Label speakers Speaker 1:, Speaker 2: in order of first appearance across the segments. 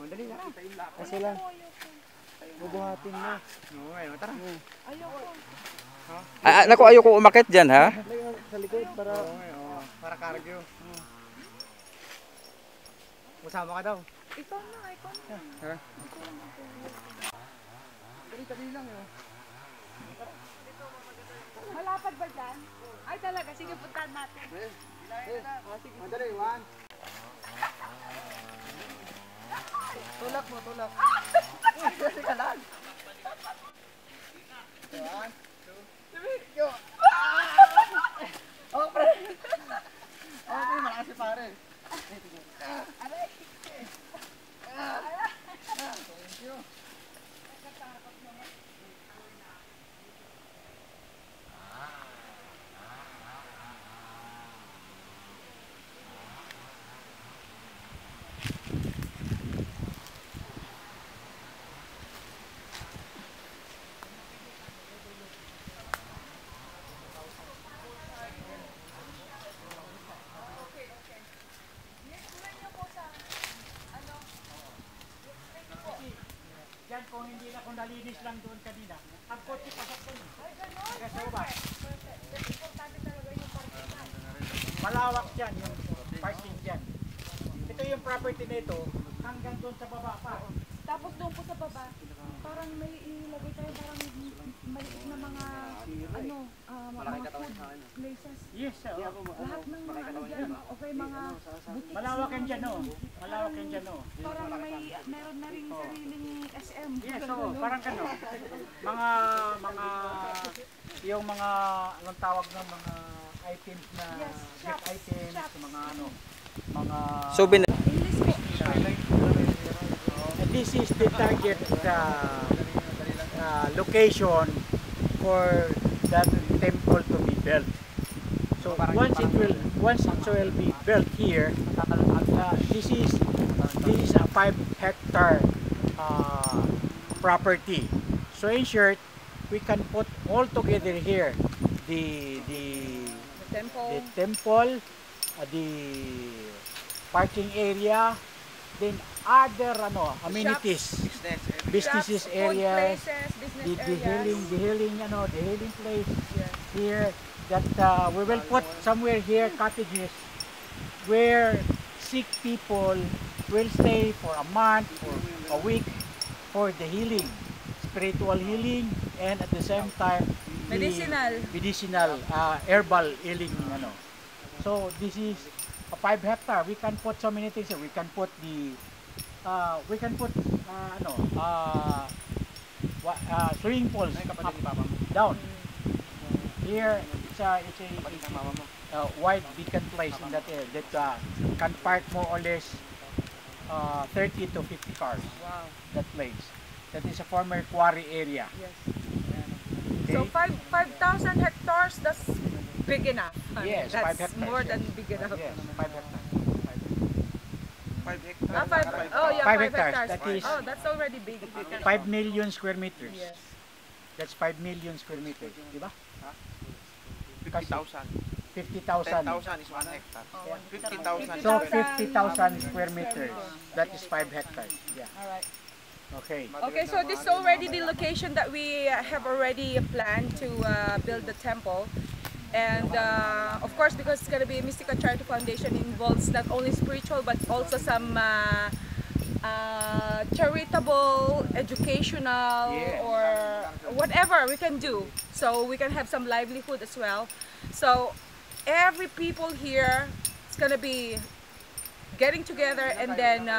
Speaker 1: Dali na. Kasi lang. Bubuhatin mo. Oo, tara.
Speaker 2: Naku, ayoko umakit dyan, ha?
Speaker 1: Sa likod para cardio. Usama ka daw.
Speaker 3: Ikaw na.
Speaker 1: Tara. Dali lang yun.
Speaker 3: Malapad ba dyan? Ay talaga, sige puntahan natin.
Speaker 1: Sige. Dali, 1. Tulak mo, tulak. Dali ka lang. 1, 2, 3, go! Oh, pre! Okay, malakas si pare. Aray! Thank you.
Speaker 4: Yan kung hindi na kung nalinis lang doon kanina. Ang kotse pasok doon. Ay, gano'n? Perfect. Importante talaga yung parking. Malawak dyan, yung parking dyan. Ito yung property nito, hanggang doon sa baba pa.
Speaker 3: Tapos doon po sa baba, parang may ilagay tayo parang maliit na mga mga food places.
Speaker 4: Yes,
Speaker 3: Lahat ng mga ano dyan, okay, mga boutique.
Speaker 4: malawak yan dyan, oh. Malawak yan dyan, oh.
Speaker 3: Parang meron na rin sariling SM.
Speaker 4: Yes, parang gano'n. Yung mga, anong tawag ng mga items na, gift items, mga mga...
Speaker 2: Souvenir.
Speaker 3: English po.
Speaker 4: This is the target location for that temple to be built. So once it will be built here, this is a 5-hectare property. So in short, we can put all together here the temple, the parking area, then other amenities, businesses areas, the healing place here, that we will put somewhere here cottages where sick people will stay for a month or a week for the healing, spiritual healing, and at the same time medicinal herbal healing. So this is a 5-hectare. We can put so many things here. We can put swimming pools up, down. Here it's a wide vacant place in that area that can park more or less 30 to 50 cars.
Speaker 3: Wow.
Speaker 4: That place. That is a former quarry area.
Speaker 3: Yes.
Speaker 4: Okay.
Speaker 3: So 5,000 hectares, that's big enough.
Speaker 4: Yes,
Speaker 3: that's
Speaker 4: 5 hectares.
Speaker 3: more than big enough.
Speaker 4: Yes, 5 hectares.
Speaker 1: 5 hectares.
Speaker 3: Ah, 5, oh yeah,
Speaker 4: 5
Speaker 3: 5
Speaker 4: hectares.
Speaker 3: hectares.
Speaker 4: That is-
Speaker 3: Oh, that's already big.
Speaker 4: 5 million square meters.
Speaker 3: Yes.
Speaker 4: That's 5 million square meters. Diba?
Speaker 1: 50,000.
Speaker 4: 50,000.
Speaker 1: 10,000 is 1 hectare. 50,000.
Speaker 4: So 50,000 square meters. That is 5 hectares. Yeah.
Speaker 3: All right.
Speaker 4: Okay.
Speaker 3: Okay, so this is already the location that we have already planned to build the temple. And of course, because it's going to be a Mystica Charity Foundation, involves not only spiritual but also some charitable, educational, or whatever we can do. So we can have some livelihood as well. So every people here is going to be getting together, and then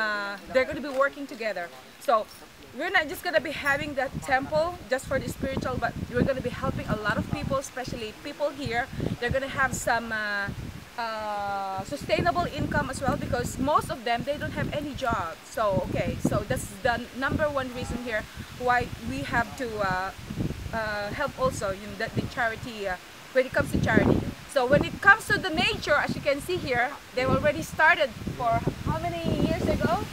Speaker 3: they're going to be working together. So we're not just going to be having that temple just for the spiritual, but we're going to be helping a lot of people, especially people here. They're going to have some sustainable income as well, because most of them, they don't have any job. So okay, so that's the #1 reason here why we have to help also the charity when it comes to charity. So when it comes to the nature, as you can see here, they already started for how many years ago?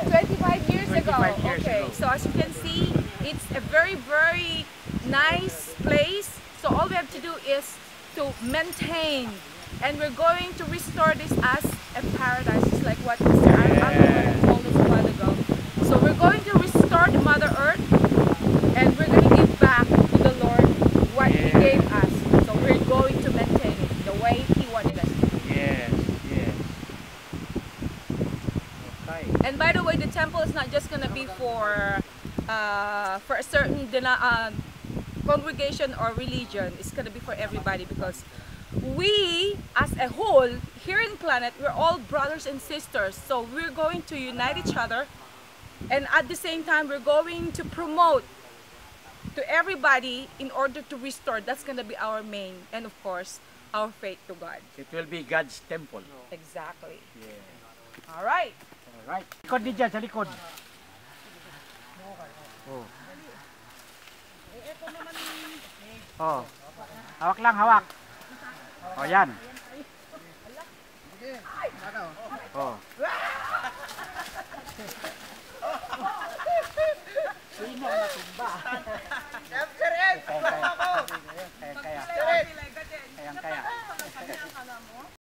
Speaker 3: 25 years ago.
Speaker 4: 25 years
Speaker 3: okay,
Speaker 4: ago.
Speaker 3: so as you can see, it's a very, very nice place. So all we have to do is to maintain, and we're going to restore this as a paradise, just like what Mr. Arnold told us a while ago. And by the way, the temple is not just gonna be for a certain congregation or religion. It's gonna be for everybody, because we, as a whole, here in Planet, we're all brothers and sisters. So we're going to unite each other, and at the same time, we're going to promote to everybody in order to restore. That's gonna be our main, and of course, our faith to God.
Speaker 4: It will be God's temple.
Speaker 3: Exactly.
Speaker 4: Yeah.
Speaker 3: All right.
Speaker 4: Alright. Likod din dyan, sa likod. Oh. Oh. Hawak lang, hawak. Oh, yan. Oh.